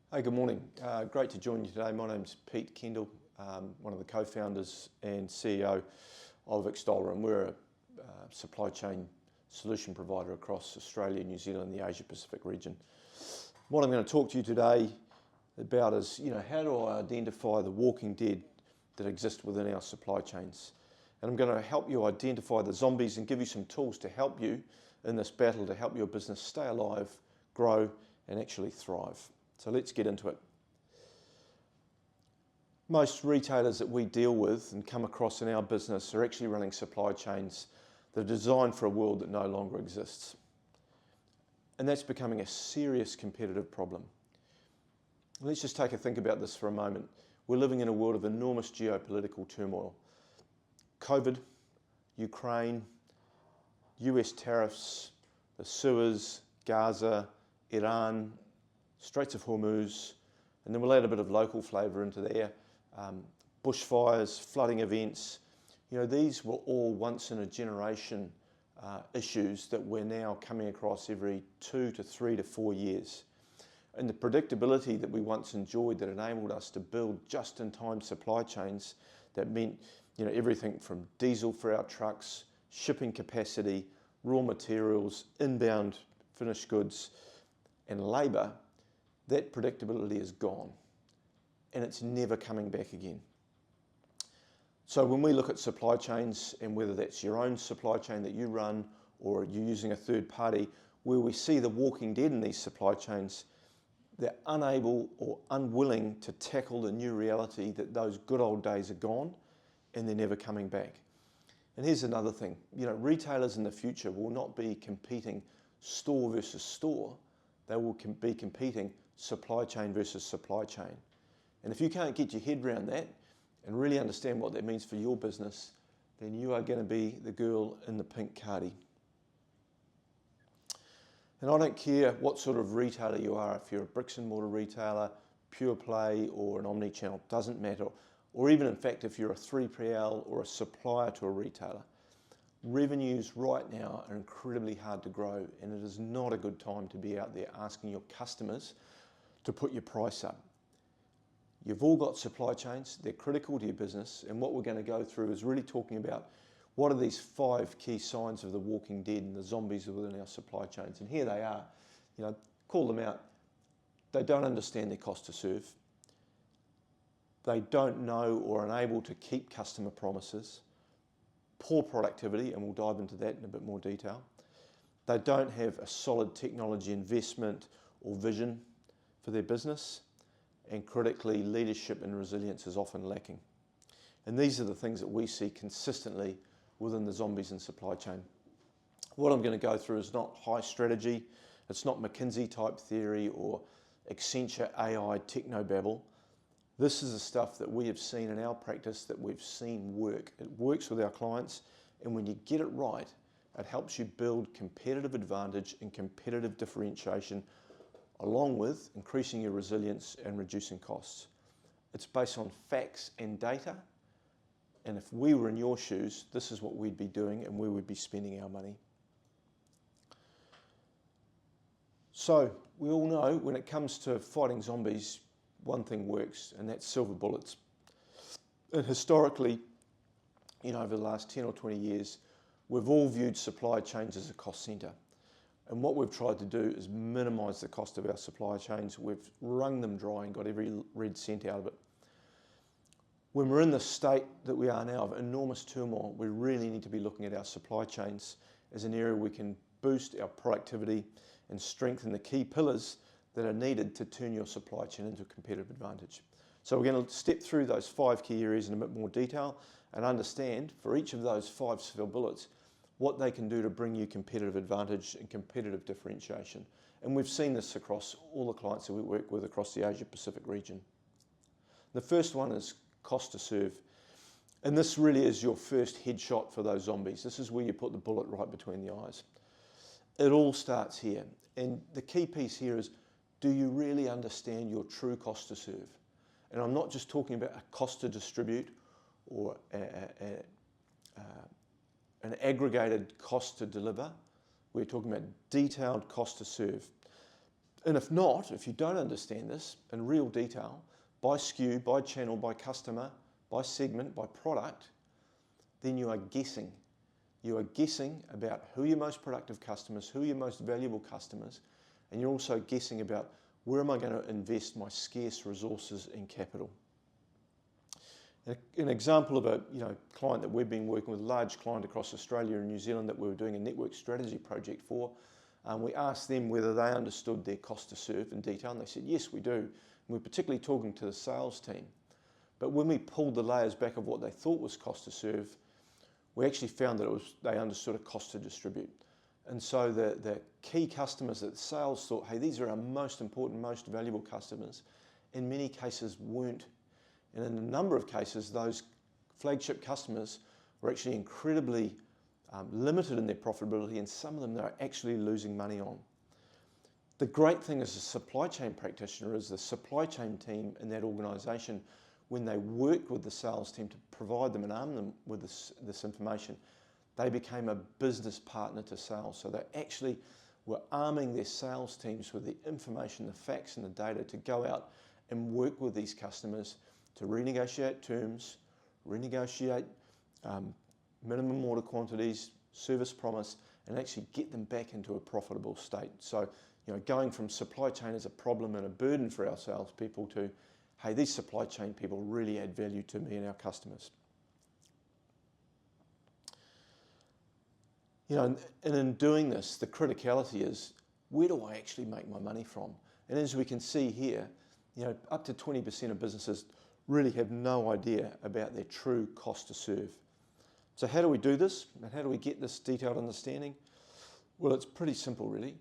Hey, good morning. Great to join you today. My name's Pete Kendall, one of the co-founders and CEO of Extolla, and we're a supply chain solution provider across Australia, New Zealand, and the Asia Pacific region. What I'm going to talk to you today about is, how do I identify the walking dead that exist within our supply chains? And I'm going to help you identify the zombies and give you some tools to help you in this battle to help your business stay alive, grow, and actually thrive. So let's get into it. Most retailers that we deal with and come across in our business are actually running supply chains that are designed for a world that no longer exists. And that's becoming a serious competitive problem. Let's just take a think about this for a moment. We're living in a world of enormous geopolitical turmoil. COVID, Ukraine, US tariffs, the Suez, Gaza, Iran, Straits of Hormuz, and then we'll add a bit of local flavour into there. Bushfires, flooding events. These were all once in a generation issues that we're now coming across every 2 to 3 to 4 years. And the predictability that we once enjoyed that enabled us to build just-in-time supply chains that meant everything from diesel for our trucks, shipping capacity, raw materials, inbound finished goods, and labour. That predictability is gone and it's never coming back again. So when we look at supply chains, and whether that's your own supply chain that you run or you're using a third party, where we see the walking dead in these supply chains, they're unable or unwilling to tackle the new reality that those good old days are gone and they're never coming back. And here's another thing, retailers in the future will not be competing store versus store, they will be competing supply chain versus supply chain. And if you can't get your head around that and really understand what that means for your business, then you are going to be the girl in the pink cardi. And I don't care what sort of retailer you are, if you're a bricks and mortar retailer, pure play, or an omni-channel, doesn't matter. Or even in fact, if you're a 3PL or a supplier to a retailer. Revenues right now are incredibly hard to grow, and it is not a good time to be out there asking your customers to put your price up. You've all got supply chains, they're critical to your business, and what we're going to go through is really talking about what are these 5 key signs of the walking dead and the zombies within our supply chains. And here they are, call them out. They don't understand their cost to serve. They don't know or are unable to keep customer promises. Poor productivity, and we'll dive into that in a bit more detail. They don't have a solid technology investment or vision for their business, and critically, leadership and resilience is often lacking. And these are the things that we see consistently within the zombies in supply chain. What I'm going to go through is not high strategy, it's not McKinsey type theory or Accenture AI technobabble. This is the stuff that we have seen in our practice, that we've seen work. It works with our clients, and when you get it right, it helps you build competitive advantage and competitive differentiation, along with increasing your resilience and reducing costs. It's based on facts and data, and if we were in your shoes, this is what we'd be doing and where we'd be spending our money. So we all know when it comes to fighting zombies, one thing works, and that's silver bullets. And historically, over the last 10 or 20 years, we've all viewed supply chains as a cost centre. And what we've tried to do is minimise the cost of our supply chains. We've wrung them dry and got every red cent out of it. When we're in the state that we are now of enormous turmoil, we really need to be looking at our supply chains as an area we can boost our productivity and strengthen the key pillars that are needed to turn your supply chain into a competitive advantage. So we're going to step through those 5 key areas in a bit more detail and understand for each of those 5 silver bullets what they can do to bring you competitive advantage and competitive differentiation. And we've seen this across all the clients that we work with across the Asia Pacific region. The first one is cost to serve. And this really is your first headshot for those zombies. This is where you put the bullet right between the eyes. It all starts here. And the key piece here is, do you really understand your true cost to serve? And I'm not just talking about a cost to distribute or an aggregated cost to deliver. We're talking about detailed cost to serve. And if not, if you don't understand this in real detail, by SKU, by channel, by customer, by segment, by product, then you are guessing. You are guessing about who are your most productive customers, who are your most valuable customers, and you're also guessing about where am I going to invest my scarce resources and capital. An example of a client that we've been working with, a large client across Australia and New Zealand that we were doing a network strategy project for, we asked them whether they understood their cost to serve in detail, and they said, yes, we do. And we're particularly talking to the sales team. But when we pulled the layers back of what they thought was cost to serve, we actually found that they understood a cost to distribute. And so the key customers that sales thought, hey, these are our most important, most valuable customers, in many cases weren't. And in a number of cases, those flagship customers were actually incredibly limited in their profitability, and some of them they're actually losing money on. The great thing as a supply chain practitioner is the supply chain team in that organisation, when they worked with the sales team to provide them and arm them with this information, they became a business partner to sales. So they actually were arming their sales teams with the information, the facts and the data to go out and work with these customers to renegotiate terms, renegotiate minimum order quantities, service promise, and actually get them back into a profitable state. So, going from supply chain as a problem and a burden for our salespeople to, hey, these supply chain people really add value to me and our customers. And in doing this, the criticality is, where do I actually make my money from? And as we can see here, up to 20% of businesses really have no idea about their true cost to serve. So how do we do this? And how do we get this detailed understanding? Well, it's pretty simple, really.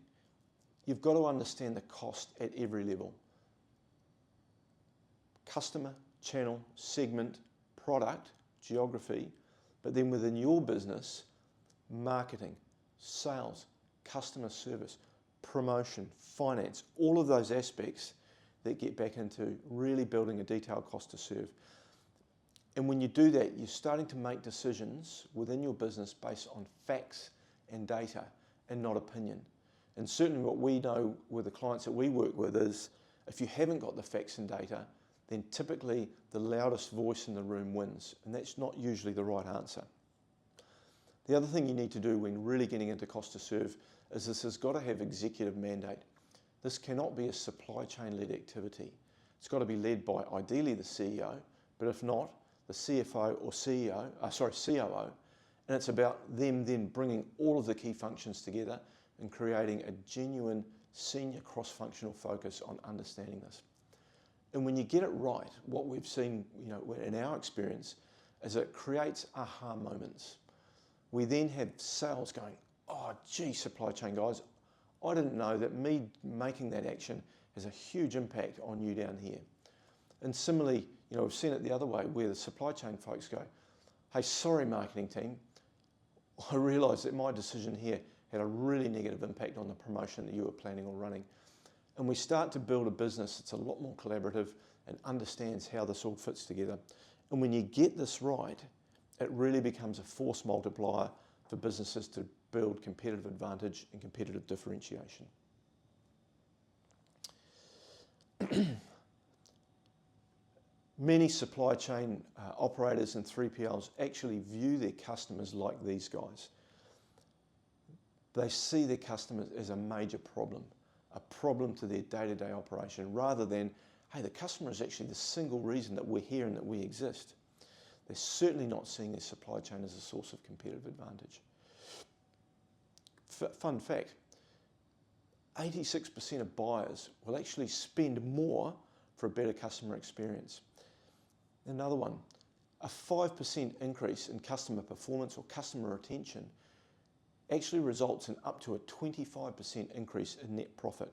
You've got to understand the cost at every level. Customer, channel, segment, product, geography, but then within your business, marketing, sales, customer service, promotion, finance, all of those aspects that get back into really building a detailed cost to serve. And when you do that, you're starting to make decisions within your business based on facts and data and not opinion. And certainly what we know with the clients that we work with is, if you haven't got the facts and data, then typically the loudest voice in the room wins, and that's not usually the right answer. The other thing you need to do when really getting into cost to serve is this has got to have executive mandate. This cannot be a supply chain led activity. It's got to be led by ideally the CEO, but if not, the CFO or COO, and it's about them then bringing all of the key functions together and creating a genuine senior cross-functional focus on understanding this. And when you get it right, what we've seen, in our experience, is it creates aha moments. We then have sales going, oh, gee, supply chain guys, I didn't know that me making that action has a huge impact on you down here. And similarly, we've seen it the other way, where the supply chain folks go, hey, sorry, marketing team, I realised that my decision here had a really negative impact on the promotion that you were planning on running. And we start to build a business that's a lot more collaborative and understands how this all fits together. And when you get this right, it really becomes a force multiplier for businesses to build competitive advantage and competitive differentiation. Many supply chain operators and 3PLs actually view their customers like these guys. They see their customers as a major problem, a problem to their day-to-day operation, rather than, hey, the customer is actually the single reason that we're here and that we exist. They're certainly not seeing their supply chain as a source of competitive advantage. Fun fact, 86% of buyers will actually spend more for a better customer experience. Another one, a 5% increase in customer performance or customer retention actually results in up to a 25% increase in net profit.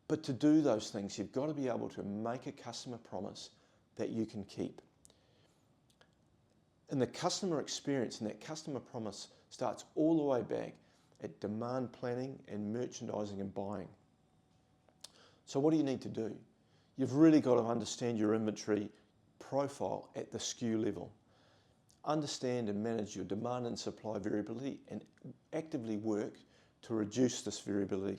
But to do those things, you've got to be able to make a customer promise that you can keep. And the customer experience and that customer promise starts all the way back at demand planning and merchandising and buying. So what do you need to do? You've really got to understand your inventory profile at the SKU level. Understand and manage your demand and supply variability and actively work to reduce this variability.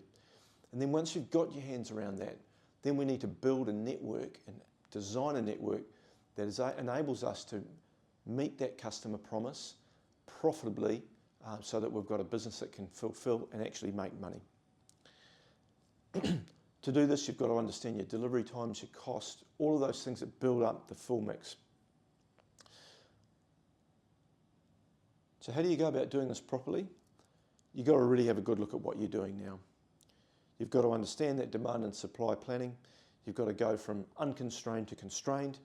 And then once you've got your hands around that, then we need to build a network and design a network that enables us to meet that customer promise profitably, so that we've got a business that can fulfill and actually make money. To do this, you've got to understand your delivery times, your cost, all of those things that build up the full mix. So how do you go about doing this properly? You've got to really have a good look at what you're doing now. You've got to understand that demand and supply planning. You've got to go from unconstrained to constrained,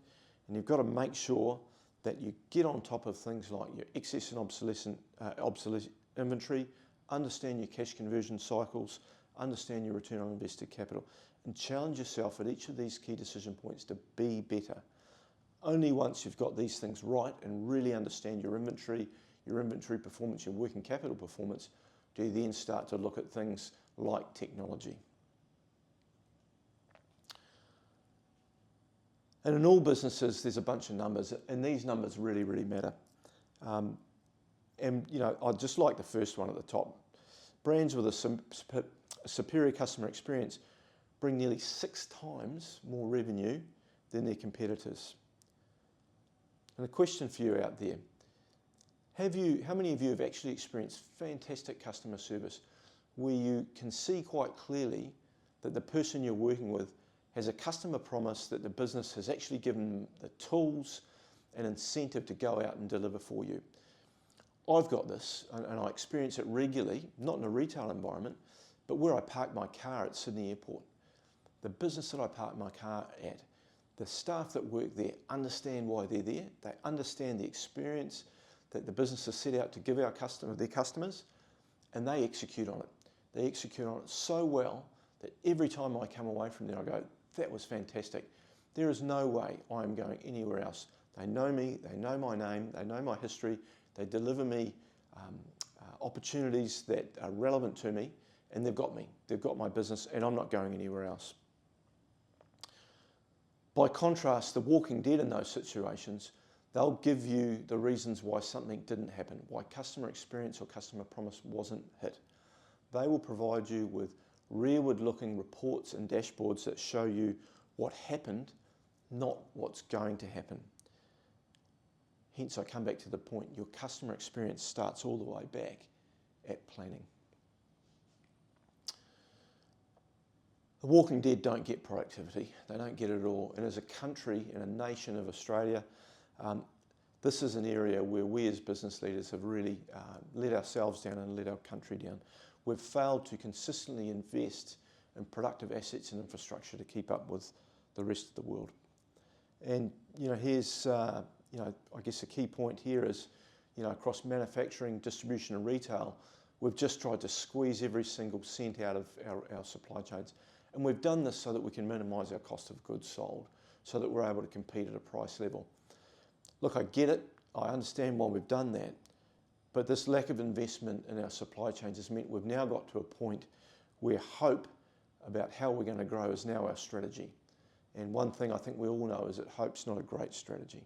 and you've got to make sure that you get on top of things like your excess and obsolete inventory, understand your cash conversion cycles, understand your return on invested capital, and challenge yourself at each of these key decision points to be better. Only once you've got these things right and really understand your inventory performance, your working capital performance, do you then start to look at things like technology. And in all businesses, there's a bunch of numbers, and these numbers really, really matter. And I just like the first one at the top. Brands with a superior customer experience bring nearly 6 times more revenue than their competitors. And a question for you out there: how many of you have actually experienced fantastic customer service where you can see quite clearly that the person you're working with has a customer promise that the business has actually given them the tools and incentive to go out and deliver for you? I've got this, and I experience it regularly, not in a retail environment, but where I park my car at Sydney Airport. The business that I park my car at, the staff that work there understand why they're there. They understand the experience that the business has set out to give their customers, and they execute on it. They execute on it so well that every time I come away from there, I go, that was fantastic. There is no way I am going anywhere else. They know me, they know my name, they know my history, they deliver me opportunities that are relevant to me, and they've got me. They've got my business, and I'm not going anywhere else. By contrast, the walking dead in those situations, they'll give you the reasons why something didn't happen, why customer experience or customer promise wasn't hit. They will provide you with rearward-looking reports and dashboards that show you what happened, not what's going to happen. Hence, I come back to the point, your customer experience starts all the way back at planning. The walking dead don't get productivity. They don't get it at all. And as a country and a nation of Australia, this is an area where we as business leaders have really let ourselves down and let our country down. We've failed to consistently invest in productive assets and infrastructure to keep up with the rest of the world. And here's I guess the key point here is, across manufacturing, distribution and retail, we've just tried to squeeze every single cent out of our supply chains. And we've done this so that we can minimise our cost of goods sold, so that we're able to compete at a price level. Look, I get it. I understand why we've done that. But this lack of investment in our supply chains has meant we've now got to a point where hope about how we're going to grow is now our strategy. And one thing I think we all know is that hope's not a great strategy.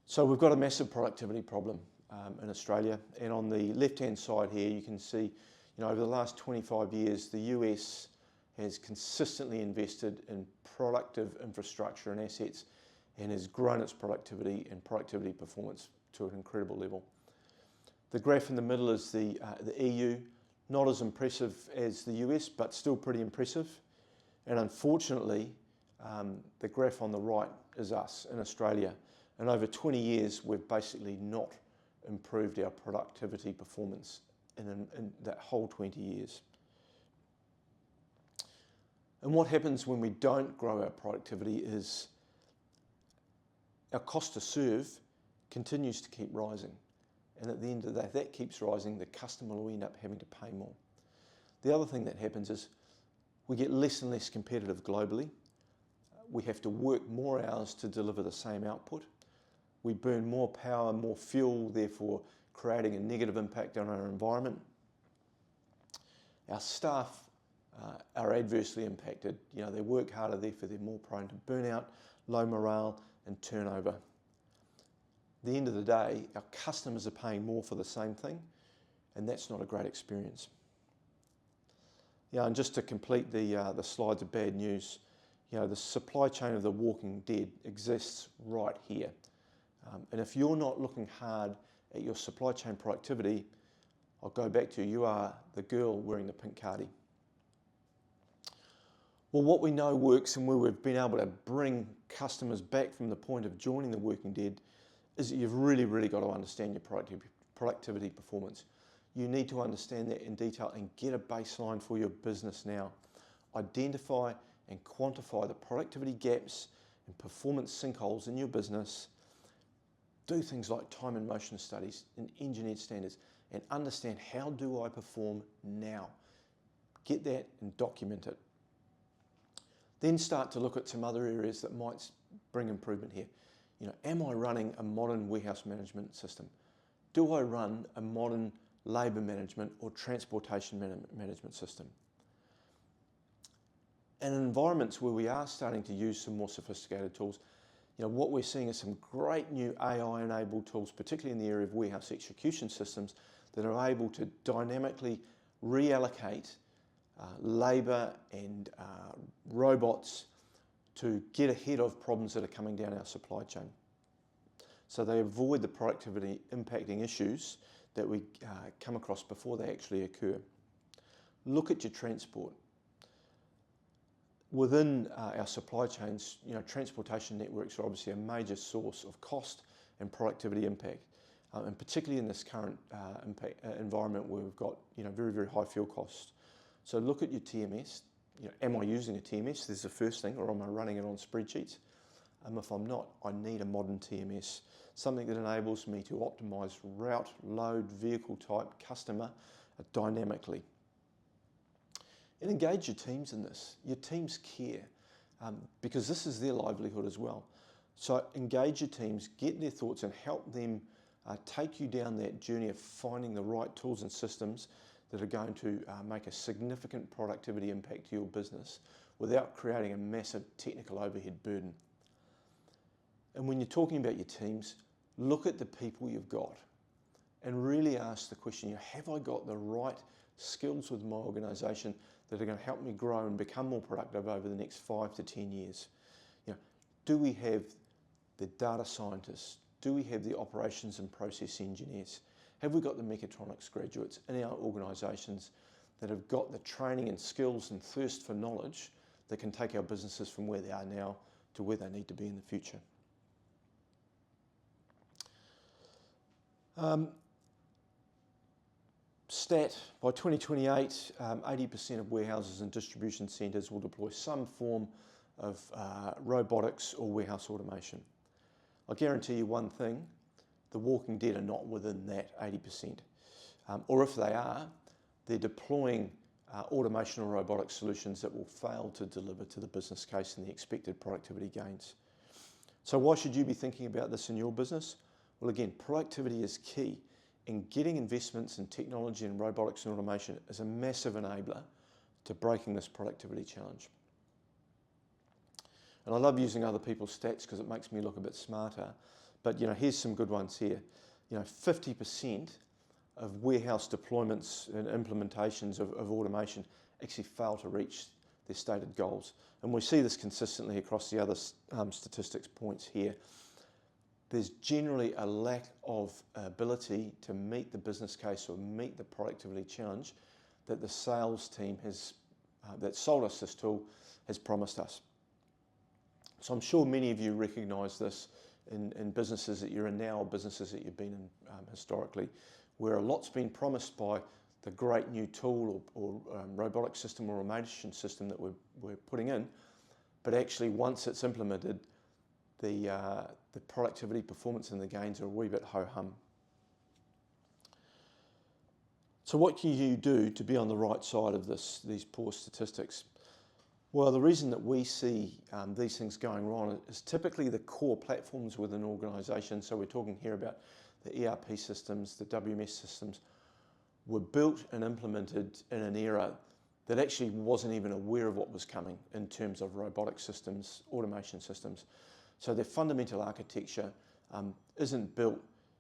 So we've got a massive productivity problem in Australia. And on the left-hand side here, you can see, over the last 25 years, the US has consistently invested in productive infrastructure and assets and has grown its productivity and productivity performance to an incredible level. The graph in the middle is the EU, not as impressive as the US, but still pretty impressive. And unfortunately, the graph on the right is us in Australia. And over 20 years, we've basically not improved our productivity performance in that whole 20 years. And what happens when we don't grow our productivity is our cost to serve continues to keep rising. And at the end of the day, if that keeps rising, the customer will end up having to pay more. The other thing that happens is we get less and less competitive globally. We have to work more hours to deliver the same output. We burn more power, more fuel, therefore creating a negative impact on our environment. Our staff are adversely impacted. They work harder, therefore they're more prone to burnout, low morale and turnover. At the end of the day, our customers are paying more for the same thing, and that's not a great experience. Yeah, and just to complete the slides of bad news, the supply chain of the walking dead exists right here. And if you're not looking hard at your supply chain productivity, I'll go back to you are the girl wearing the pink cardi. Well, what we know works and where we've been able to bring customers back from the point of joining the working dead is that you've really, really got to understand your productivity performance. You need to understand that in detail and get a baseline for your business now. Identify and quantify the productivity gaps and performance sinkholes in your business. Do things like time and motion studies and engineered standards and understand how do I perform now. Get that and document it. Then start to look at some other areas that might bring improvement here. Am I running a modern warehouse management system? Do I run a modern labour management or transportation management system? And in environments where we are starting to use some more sophisticated tools, what we're seeing is some great new AI-enabled tools, particularly in the area of warehouse execution systems, that are able to dynamically reallocate labour and robots to get ahead of problems that are coming down our supply chain. So they avoid the productivity impacting issues that we come across before they actually occur. Look at your transport. Within our supply chains, transportation networks are obviously a major source of cost and productivity impact, and particularly in this current environment where we've got very, very high fuel costs. So look at your TMS. Am I using a TMS? This is the first thing, or am I running it on spreadsheets? If I'm not, I need a modern TMS, something that enables me to optimize route, load, vehicle type, customer dynamically. And engage your teams in this. Your teams care because this is their livelihood as well. So engage your teams, get their thoughts and help them take you down that journey of finding the right tools and systems that are going to make a significant productivity impact to your business without creating a massive technical overhead burden. And when you're talking about your teams, look at the people you've got and really ask the question, have I got the right skills with my organisation that are going to help me grow and become more productive over the next 5 to 10 years? Do we have the data scientists? Do we have the operations and process engineers? Have we got the mechatronics graduates in our organisations that have got the training and skills and thirst for knowledge that can take our businesses from where they are now to where they need to be in the future? Stat, by 2028, 80% of warehouses and distribution centres will deploy some form of robotics or warehouse automation. I guarantee you one thing, the walking dead are not within that 80%. Or if they are, they're deploying automation or robotic solutions that will fail to deliver to the business case and the expected productivity gains. So why should you be thinking about this in your business? Well, again, productivity is key, and getting investments in technology and robotics and automation is a massive enabler to breaking this productivity challenge. And I love using other people's stats because it makes me look a bit smarter. But here's some good ones here. 50% of warehouse deployments and implementations of automation actually fail to reach their stated goals. And we see this consistently across the other statistics points here. There's generally a lack of ability to meet the business case or meet the productivity challenge that the sales team that sold us this tool has promised us. So I'm sure many of you recognise this in businesses that you're in now or businesses that you've been in historically, where a lot's been promised by the great new tool or robotic system or automation system that we're putting in, but actually once it's implemented, the productivity, performance and the gains are a wee bit ho-hum. So what can you do to be on the right side of these poor statistics? Well, the reason that we see these things going wrong is typically the core platforms within organisations. So we're talking here about the ERP systems, the WMS systems, were built and implemented in an era that actually wasn't even aware of what was coming in terms of robotic systems, automation systems. So their fundamental architecture isn't built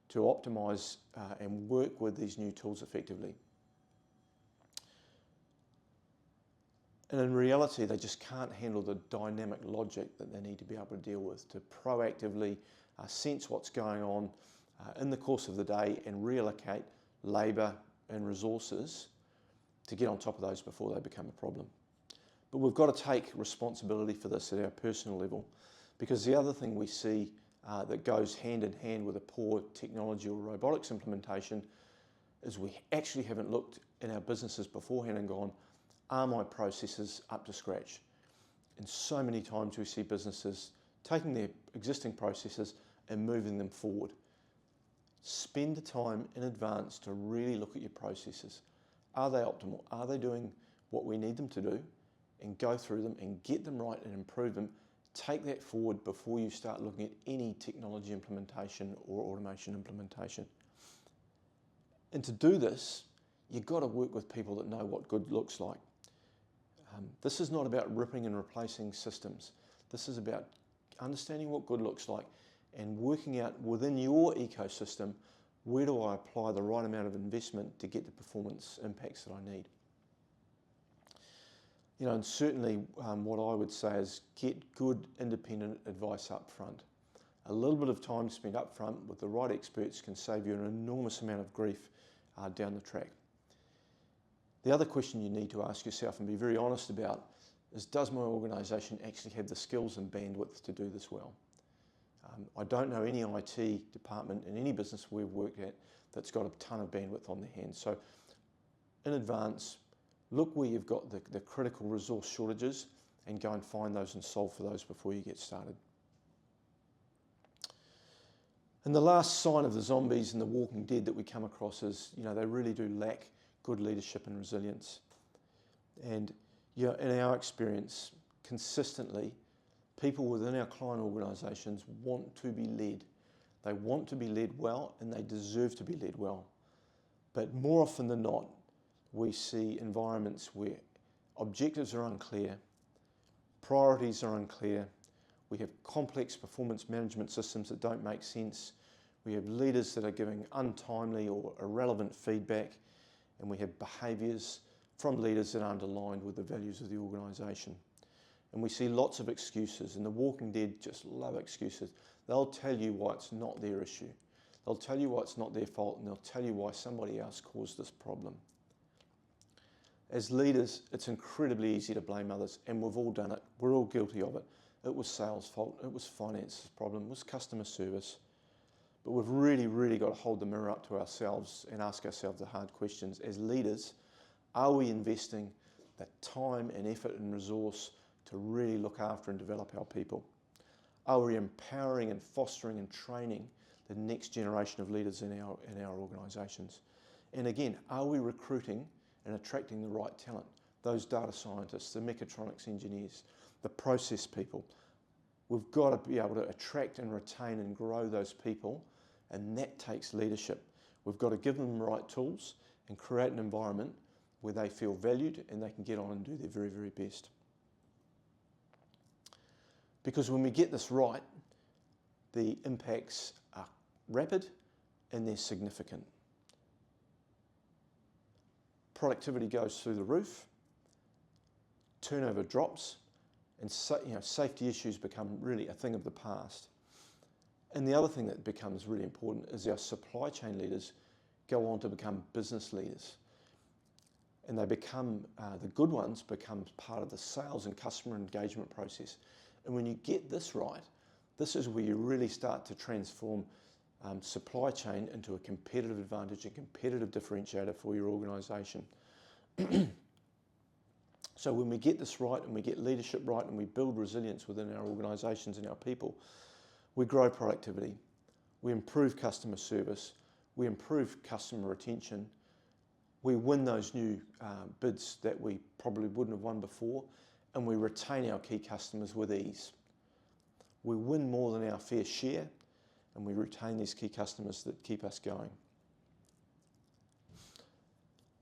to optimise and work with these new tools effectively. And in reality, they just can't handle the dynamic logic that they need to be able to deal with, to proactively sense what's going on in the course of the day and reallocate labour and resources to get on top of those before they become a problem. But we've got to take responsibility for this at our personal level, because the other thing we see that goes hand in hand with a poor technology or robotics implementation is we actually haven't looked in our businesses beforehand and gone, are my processes up to scratch? And so many times we see businesses taking their existing processes and moving them forward. Spend the time in advance to really look at your processes. Are they optimal? Are they doing what we need them to do? And go through them and get them right and improve them. Take that forward before you start looking at any technology implementation or automation implementation. And to do this, you've got to work with people that know what good looks like. This is not about ripping and replacing systems. This is about understanding what good looks like and working out within your ecosystem, where do I apply the right amount of investment to get the performance impacts that I need. You know, and certainly what I would say is get good independent advice up front. A little bit of time spent up front with the right experts can save you an enormous amount of grief down the track. The other question you need to ask yourself and be very honest about is, does my organisation actually have the skills and bandwidth to do this well? I don't know any IT department in any business we've worked at that's got a ton of bandwidth on their hands. So in advance, look where you've got the critical resource shortages and go and find those and solve for those before you get started. And the last sign of the zombies and the walking dead that we come across is, you know, they really do lack good leadership and resilience. And you know, in our experience, consistently, people within our client organisations want to be led. They want to be led well and they deserve to be led well. But more often than not, we see environments where objectives are unclear, priorities are unclear, we have complex performance management systems that don't make sense, we have leaders that are giving untimely or irrelevant feedback, and we have behaviours from leaders that aren't aligned with the values of the organisation. And we see lots of excuses, and the walking dead just love excuses. They'll tell you why it's not their issue. They'll tell you why it's not their fault, and they'll tell you why somebody else caused this problem. As leaders, it's incredibly easy to blame others, and we've all done it. We're all guilty of it. It was sales' fault, it was finance's problem, it was customer service. But we've really, really got to hold the mirror up to ourselves and ask ourselves the hard questions. As leaders, are we investing the time and effort and resource to really look after and develop our people? Are we empowering and fostering and training the next generation of leaders in our organisations? And again, are we recruiting and attracting the right talent? Those data scientists, the mechatronics engineers, the process people. We've got to be able to attract and retain and grow those people, and that takes leadership. We've got to give them the right tools and create an environment where they feel valued and they can get on and do their very, very best. Because when we get this right, the impacts are rapid and they're significant. Productivity goes through the roof, turnover drops, and safety issues become really a thing of the past. And the other thing that becomes really important is our supply chain leaders go on to become business leaders. And they become, the good ones become part of the sales and customer engagement process. And when you get this right, this is where you really start to transform supply chain into a competitive advantage, a competitive differentiator for your organisation. So when we get this right and we get leadership right and we build resilience within our organisations and our people, we grow productivity, we improve customer service, we improve customer retention, we win those new bids that we probably wouldn't have won before, and we retain our key customers with ease. We win more than our fair share, and we retain these key customers that keep us going.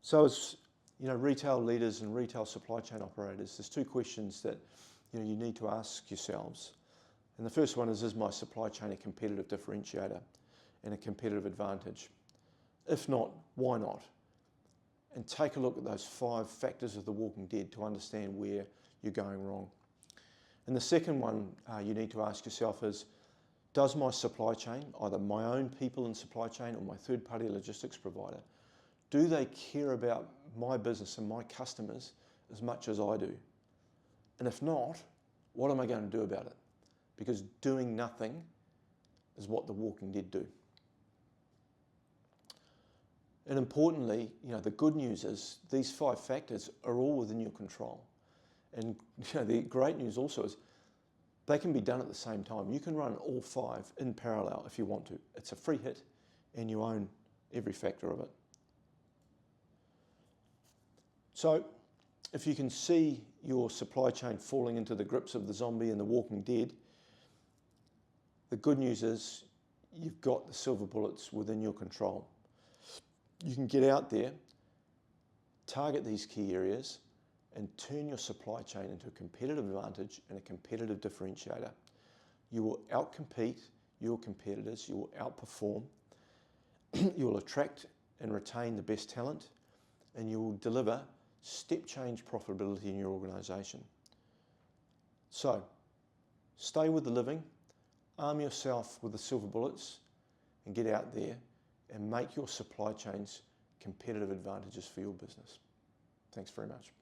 So as retail leaders and retail supply chain operators, there's two questions that you need to ask yourselves. And the first one is my supply chain a competitive differentiator and a competitive advantage? If not, why not? and take a look at those 5 factors of the walking dead to understand where you're going wrong. And the second one you need to ask yourself is, does my supply chain, either my own people in supply chain or my third-party logistics provider, do they care about my business and my customers as much as I do? And if not, what am I going to do about it? Because doing nothing is what the walking dead do. And importantly, the good news is these 5 factors are all within your control. And the great news also is they can be done at the same time. You can run all 5 in parallel if you want to. It's a free hit and you own every factor of it. So if you can see your supply chain falling into the grips of the zombie and the walking dead, the good news is you've got the silver bullets within your control. You can get out there, target these key areas, and turn your supply chain into a competitive advantage and a competitive differentiator. You will outcompete your competitors, you will outperform, you will attract and retain the best talent, and you will deliver step change profitability in your organisation. So, stay with the living, arm yourself with the silver bullets, and get out there and make your supply chains competitive advantages for your business. Thanks very much.